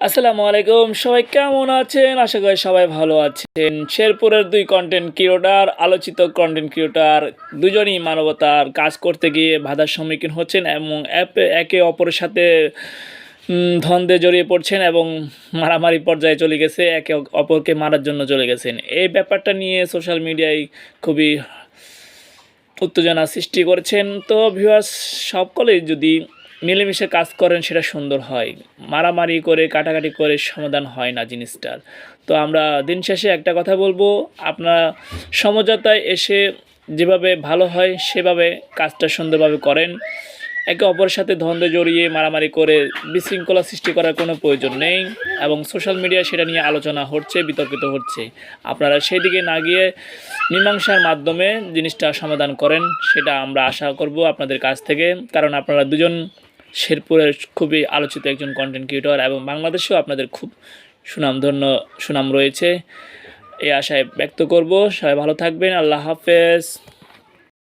আসসালামু আলাইকুম, সবাই কেমন আছেন? আশা করি সবাই ভালো আছেন। শেরপুরের ২ কনটেন্ট ক্রিয়েটর, আলোচিত কনটেন্ট ক্রিয়েটর দুজনই মানবতার কাজ করতে গিয়ে বাধার সম্মুখীন হচ্ছেন এবং একে অপরের সাথে দ্বন্দ্বে জড়িয়ে পড়ছেন এবং মারামারি পর্যায়ে চলে গেছে। একে অপরকে মারার জন্য চলে গেছেন। এই ব্যাপারটা নিয়ে সোশ্যাল মিডিয়ায় খুবই উত্তেজনা সৃষ্টি করেছেন। তো ভিউয়ার্স, সকলেই যদি মিলেমিশে কাজ করেন সেটা সুন্দর হয়। মারামারি করে কাটাকাটি করে সমাধান হয় না জিনিসটার। তো আমরা দিন শেষে একটা কথা বলবো, আপনারা সমঝোতায় এসে যেভাবে ভালো হয় সেভাবে কাজটা সুন্দরভাবে করেন। একে অপরের সাথে দ্বন্দ্বে জড়িয়ে মারামারি করে বিশৃঙ্খলা সৃষ্টি করার কোনো প্রয়োজন নেই এবং সোশ্যাল মিডিয়ায় সেটা নিয়ে আলোচনা হচ্ছে, বিতর্কিত হচ্ছে। আপনারা সেদিকে না গিয়ে মীমাংসার মাধ্যমে জিনিসটা সমাধান করেন, সেটা আমরা আশা করব আপনাদের কাছ থেকে। কারণ আপনারা দুজন শেরপুরের খুবই আলোচিত একজন কন্টেন্ট ক্রিয়েটর এবং বাংলাদেশেও আপনাদের খুব সুনাম রয়েছে। এই আশায় ব্যক্ত করব। সবাই ভালো থাকবেন। আল্লাহ হাফেজ।